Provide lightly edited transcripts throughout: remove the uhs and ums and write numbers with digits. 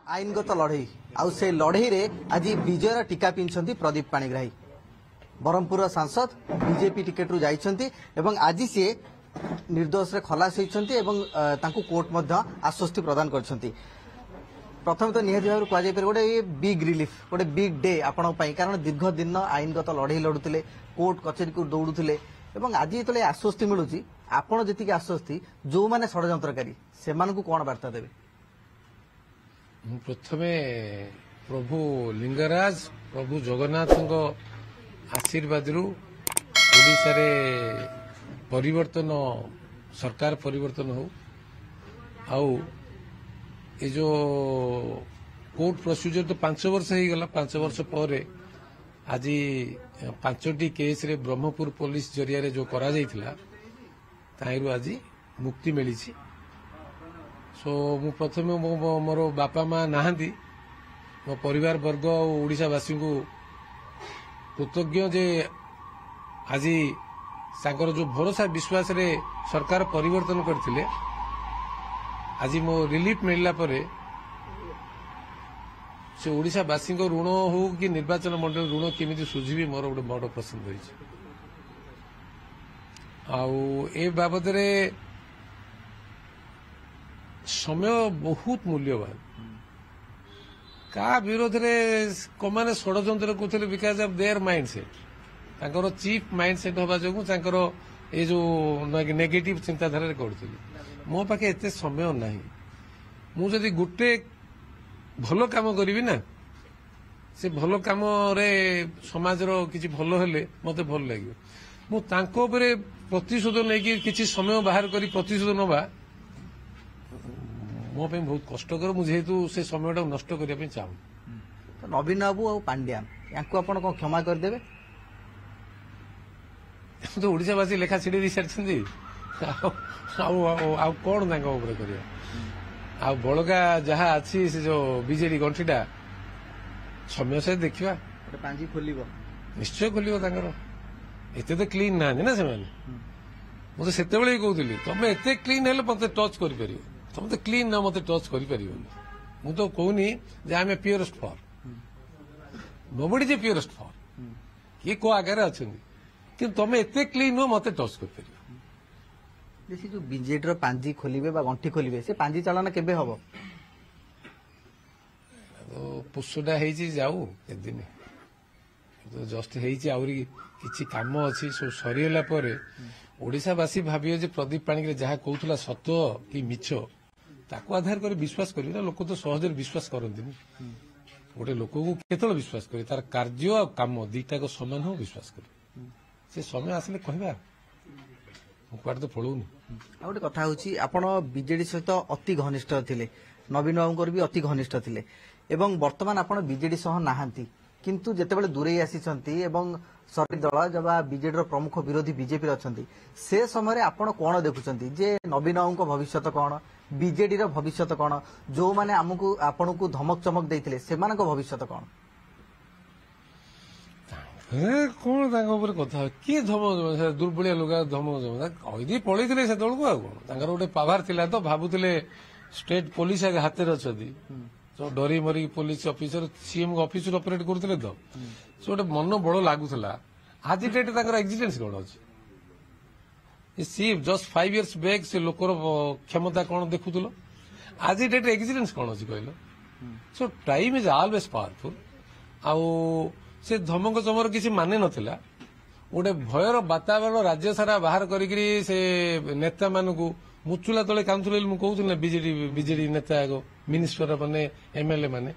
आईनगत लड़ई आउ से लड़ई रे आज विजयर टीका पिंधि प्रदीप पाणिग्राही ब्रह्मपुर सांसद बीजेपी टिकेट रु जाइछंती एवं आज सी निर्दोष रे खलास होइछंती एवं तांको कोर्ट मध्य आश्वस्ति प्रदान करछंती। प्रथम तो निहाती भाव कह जाए गोटे बिग रिलीफ गोटे बिग डे आपण कारण दीर्घ दिन आईनगत लड़ई लड़ुले कोर्ट कचेरी को दौड़ुले आज जो आश्वस्ति मिलूँ आपण जी आश्वस्ति जो मैंने षड्यंत्रकारी से कौन वार्ता देवे? प्रथमे प्रभु लिंगराज प्रभु जगन्नाथ आशीर्वाद ओडिशा रे परिवर्तन सरकार परिवर्तन हो आउ ये जो कोर्ट प्रोसीजर तो 5 वर्ष हो गला 5 वर्ष पर आज 5टी केस रे ब्रह्मपुर पुलिस जरिया रे जो करा जाइथिला ताइरु आज मुक्ति मिली। सो मु प्रथमे मोर बापा माँ नहांती मो परिवार वर्ग और ओडिशावासी को कृतज्ञ जे आज सांकर जो भरोसा विश्वास रे सरकार परिवर्तन करथिले आज मो रिलीफ मिलला परे से ओडिशावासी को ऋण हो कि निर्वाचन मंडल ऋण केमिति सुझिबी मोर गोटे बड़ प्रश्न रही। ए बाबद रे समय बहुत मूल्यवान का विरोध रे कमाने षड्यंत्र करथिले बिकॉज ऑफ देयर माइंडसेट तांकर चीफ माइंडसेट होबा जोगु तांकर ए जो नेगेटिव चिंताधारा रे करथिले मो पाखे एते समय नाही। मु जदी गुटे भलो काम करिवि ना से भलो काम रे समाज रो किछि भलो हेले मते भल लागियो मु तांको उपरे प्रतिशोध नै कि किछि समय बाहर करी प्रतिशोध नबा मो पे बहुत कष्टकर मुझे हेतु से समय नष्ट करने चाहूँ। तो नवीन बाबू और पांड्यान या क्षमा करदे तो ओडिशावासी लेखा छिड़ी दी सारी कौन कर बड़का जहाँ अच्छी से जो बीजेडी गंठीटा समय से देखा पांजी खोल निश्चय खोल एत तो क्लीन ना ना से मुझे से कहती तुम एत क्लीन है मत टच कर तुम तो क्लीन ना मत टच कर मु तो कहूनी I am a purest for nobody जे प्योरेस्ट फॉर किए को आगे अच्छा कि तुम एत क्लीन हो मत टच कर जो बीजेडी पांजी खोलिबे बा गंठी खोलिबे से पांजी चालन केबे हबो? तो पुष्टा हेची जाऊ दिन तो जस्ट हेची आउरी किछि काम अछि सो सरीला परे ओडिशावासी भाबियो जे प्रदीप पाणिग्राही जहाँ कहूला सत्य कि मिछ ताको आधार कर विश्वास करी ना लोक तो सहजरे विश्वास करती गोटे लोक को केतल विश्वास करे तार कार्य और काम दीटा को समान हो विश्वास करे से समय आसले कहबा कुआडे तो पळौनी। आ गोटे कथा होची आपण बीजेडी सहित अति घनिष्ठ थिले नवीन बाबूंकर भी अति घनिष्ठ थिले एवं वर्तमान आपण बीजेडी सह नाहांती किंतु जेतेबेले दूरे आसीचंती एवं सरकारी दल जब बीजेडी प्रमुख विरोधी बीजेपी अच्छी से समय आपण कौन देखुंत जे नवीन बाबू भविष्य कौन बीजेडी भविष्य कौन जो मैंने आमको आपण को धमक चमक देते से भविष्य कौन कौन कथा किए धमक दुर्बलिया लुगा धमक कहीदी पलैते से तौक आ कौन गोटे पावर थिला तो भावुले स्टेट पुलिस आगे हाथ में अच्छा तो डरी मरी police officer CM office operate करते तो से गोटे मन बड़ लगुला आज डेट एक्जिडेंस कौन अच्छी सी जस्ट 5 years बैक से लोकर क्षमता कौन देखुल आज डेट एक्जिडेंस कौन अच्छी कहल सो टाइम इज ऑलवेज पावरफुल आउ से धमक चमर किसी माने नथिला गोटे भयर वातावरण राज्य सारा बाहर करी से नेता मानू मुचुला तले कांथुले कहूँ बीजेडी नेता मिनिस्टर माने एमएलए माने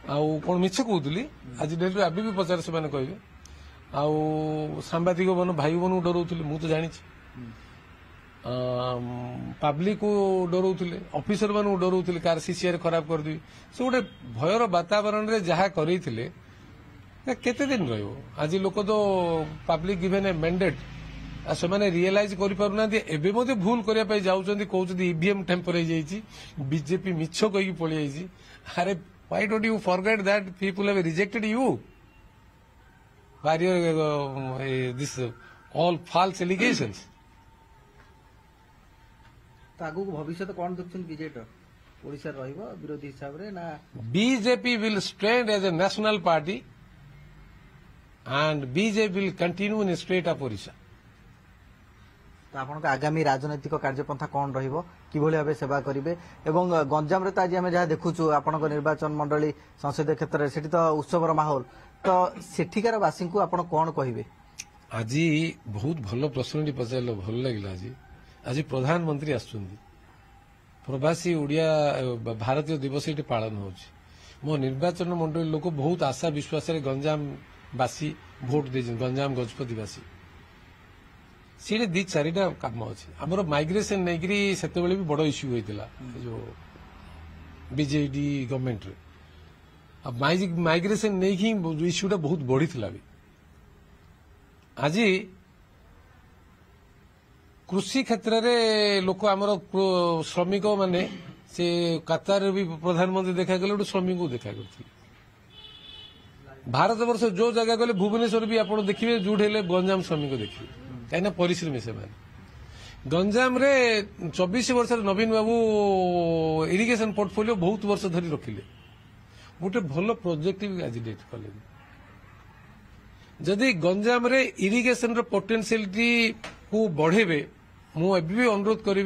आउ कौन मिछ कहूली आज डेट आबे भी पचार से माने कहबे आउ सांबादिक बन भाई बन डराउले मु तो जानी पब्लिक को डराउले ऑफिसर मान डराउले कार सीसीआर खराब कर दी से गोटे भयर वातावरण रे जहाँ करैथिले केते दिन रहिबो आज लोक तो पब्लिक गिवन ए मैंडेट से मैंने रियलाइज कर भूल करने जाऊँगी कहते ईवीएम टेम्पर बीजेपी मिछ कही पलि जाइए अरे why don't you forget that people have rejected you for your this all false allegations तो आगु भविष्य कौन देखते बीजेडी ओडिशा रहिबो विरोधी हिसाब रे ना BJP will stand as a national party and BJP will continue in the state of Orissa. तो आपनको आगामी राजनैतिक कार्यपंथा कौन रहिबो किभଳି भाबे सेवा करिवे एवं गंजाम रे तो आज हम जहाँ देखुछु आपनको निर्वाचन मंडली संसदीय क्षेत्र रे सेठी तो उत्सवर माहौल तो सेठिकार वासी को आपण कौन कहिबे आज बहुत भल प्रश्न पचार भल लगे आज प्रधानमंत्री आसुच्चंदी प्रवासी ओडिया भारतीय दिवस ये पालन हो मो निर्वाचन मंडली लोक बहुत आशा विश्वास गंजामवासी भोट दे गंजाम गजपतिवासी सीटे दी चारिटा काम अच्छे आमर माइग्रेसन नहीं से भी बड़ इश्यू होता जो बीजेडी गवर्नमेंट माइग्रेसन नहीं इश्यूटा बहुत बढ़ी भी आज कृषि क्षेत्र में लोक आमर श्रमिक माने से कतार भी प्रधानमंत्री देखा गले गोटे श्रमिक को देखा करते भारत वर्ष जो जगह गले भुवनेश्वर भी आप देखिए जोड़े गंजाम श्रमिक देखिए कहीं परिश्रमी से गंजाम रे 24 वर्ष नवीन बाबू इरिगेशन पोर्टफोलियो बहुत वर्ष धरी रखिले गोटे भल प्रोजेक्ट भी आज डेट कले जदि गंजाम रे इरिगेशन रो पोटेंशियलिटी को बढ़ेबे मु भी अनुरोध करी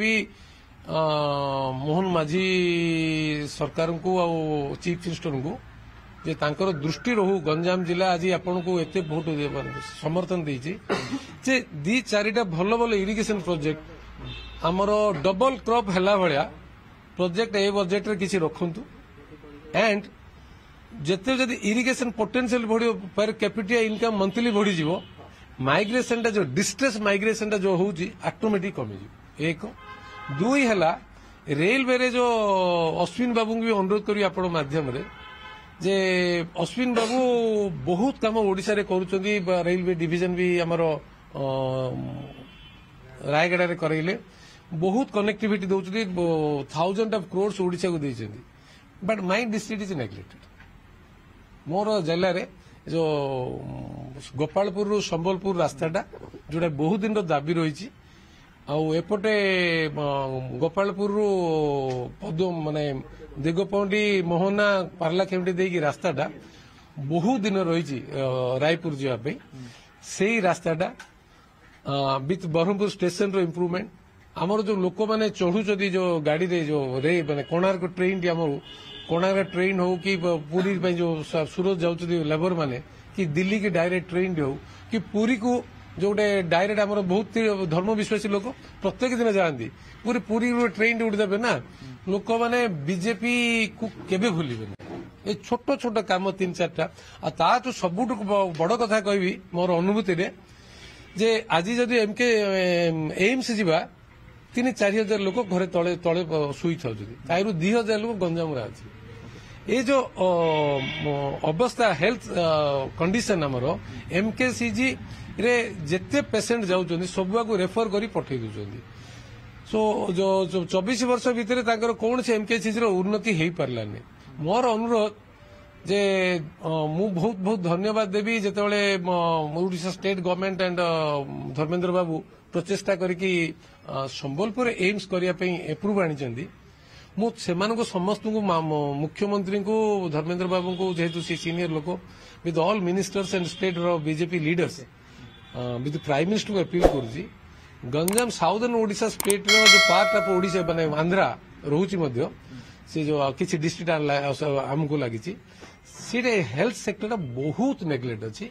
मोहन माझी सरकार को आ चीफ मिनिस्टर को जे तांकर दृष्टि रहू गंजाम जिला आज आपन को एते भोट समर्थन देछि जे दी चारिटा भल भल इरिगेशन प्रोजेक्ट आमर डबल क्रॉप हैला भलिया प्रोजेक्ट ए बजेट रे किछि रखंतु एंड जेते जदि irrigation potential बढ़ियो per capita income monthly बढ़ी जीवो माइग्रेशन टा जो डिस्ट्रेस माइग्रेशन टा जो होउची ऑटोमेटिक कमी जीवो एक दुई हला रेलवे रे जो अश्विन बाबू भी अनुरोध करी आपण माध्यम रे जे अश्विन बाबू बहुत काम ओडिशा रे करूचंदी रेलवे डिवीजन भी हमर रायगढ़ रे करैले बहुत कनेक्टिविटी दउचदी 1000 ऑफ क्रोर्स ओडिशा को देइचंदी but my district is neglected मोर जिले रे जो गोपालपुर संबलपुर रास्ताटा जोटा बहुत दिन दाबी रही एपटे गोपालपुर पदम माने दिगपंडी मोहना पार्लाखेमटी देकी रास्ताटा बहुत दिन रही रायपुर जावाई से रास्ताटा विथ ब्रह्मपुर स्टेशन रो इम्प्रूवमेंट आमर जो लोक मैंने चढ़ुचती जो गाड़ी रे जो रे माने कोणार्क ट्रेन टी आमर कोणार्क ट्रेन हो कि पुरी जो सूरत जाऊँ लेबर माने कि दिल्ली की डायरेक्ट ट्रेन हो कि पुरी को जो गोटे डायरेक्ट आमर बहुत धर्म विश्वासी लोक प्रत्येक दिन जाती पूरी पूरी ट्रेन उड़ी देवे ना लोक मैंने बीजेपी को केबे भूलिबे ये छोट छोट काम 3-4टा तो सबुठ बड़ कथा कहबी मोर अनुभूति रे जे आज जदि एमके एम्स जीवा 3-4 हजार लोक घरे तले तले शुई था 2,000 लोक गंजाम अच्छे ये जो अवस्था हेल्थ कंडीशन आमर एमकेसीजी रे जेते पेशेंट जाउछन सबुआ को रेफर करी पठै दुछन सो जो 24 वर्ष भितर ताकर कोन से एमकेसीजी रो उन्नति हेई परलाने मोर अनुरोध जे मु बहुत बहुत धन्यवाद देवी जेतेबेले Odisha state government and Dharmendra babu प्रचेष्टा करिकि संबलपुर एम्स करिया पई अप्रूव आनिचंदी मु सेमानको समस्त को मुख्यमंत्री को धर्मेंद्र बाबू को जेहेतु सी सीनियर लोक with all ministers and state BJP leaders with prime minister को अपील करुच्ची गंजाम साउदर्न ओडिशा स्टेट रो जो पार्ट ऑफ ओडिशा माने आंध्रा रोची मध्य से जो किसी डिस्ट्रिक्ट आमको लगी सीटे हेल्थ सेक्टर बहुत नेग्लेक्ट अच्छी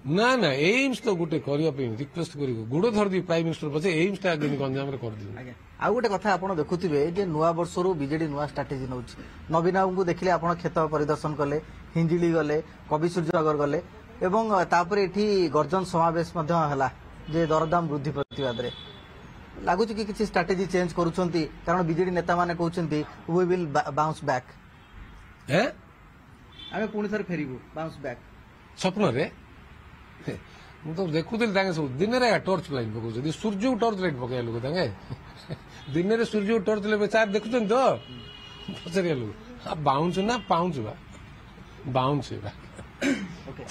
ना ना एम्स तो गोटे करने रिक्वेस्ट कर गोड़ धरदी प्राइम मिनिस्टर पचे एम्स टा गंजाम रे कर दियो आ गोटे कथा आपण देखुथिबे जे नुआ वर्षरु बीजेडी नुआ स्ट्रेटेजी नउछि नवीन बाबू को देखले आपण खेत परिदर्शन कले हिंजिली गले कवि सूर्यनगर गले एवं तापरे एठी गर्जन समावेश मध्य हला जे दरदाम वृद्धि प्रतिवाद रे लागुच कि किछि स्ट्रेटेजी चेंज करूछंती कारण बीजेडी नेता माने कहउछंती वी विल बाउंस बैक हैं आमे पुणी थर फेरिबु बाउंस बैक स्वप्न रे मु तो देखुथिल तांगे सब दिन रे टॉर्च लाइट पको जदी सूर्य टॉर्च लाइट पके लोग तांगे दिन रे सूर्य टॉर्च लाइट चार देखुछन तो पचरिया लोग बाउंस ना पाउंस बा बाउंस बा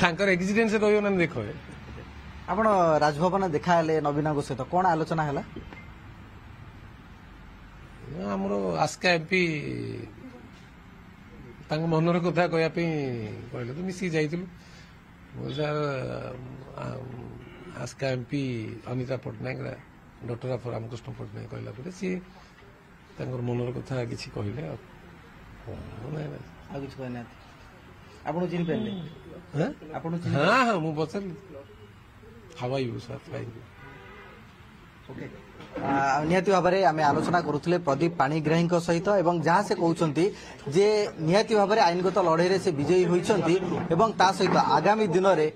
तांकर एक्सीडेंट रहियो ना देखो आपण राजभवन देखा हेले नवीन को सहित कोन आलोचना हला ଆମର ଆସ୍କା ଏମ୍ପି ତାଙ୍କ ମନର କଥା କହିବା ପାଇଁ କହିଲେ ତ ମିଶିକି ଯାଇଥିଲୁ। Sir Aska MP Anita Pattanayak doctor Ramakrishna Pattanayak କହିଲା ପରେ ସିଏ ତାଙ୍କର ମନର କଥା କିଛି କହିଲେ ଆଉ ଆଉ କିଛି କହିନାହାନ୍ତି ଆପଣ ଚିହ୍ନି ପାରିଲେ ଆପଣ ହଁ ହଁ ମୁଁ ପଚାରିଲି ହାୱାଇ ସାର୍ ନିହାତି ଭାବରେ ଆମେ ଆଲୋଚନା କରୁଥିଲେ ପ୍ରଦୀପ ପାଣିଗ୍ରାହୀଙ୍କ ସହିତ ଏବଂ ଯାହା ସେ କହୁଛନ୍ତି ଯେ ନିହାତି ଭାବରେ ଆଇନଗତ ଲଢେଇରେ ସେ ବିଜୟୀ ହୋଇଛନ୍ତି ଏବଂ ତା ସହିତ ଆଗାମୀ ଦିନରେ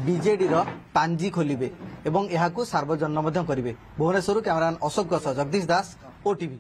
ବିଜେଡିର ପାଞ୍ଜି ଖୋଲିବେ ଏବଂ ଏହାକୁ ସାର୍ବଜନୀନ ମଧ୍ୟ କରିବେ। ଭୁବନେଶ୍ୱରରୁ କ୍ୟାମେରାମ୍ୟାନ୍ ଅଶୋକଙ୍କ ସହ ଜଗଦୀଶ ଦାସ, ଓଟିଭି।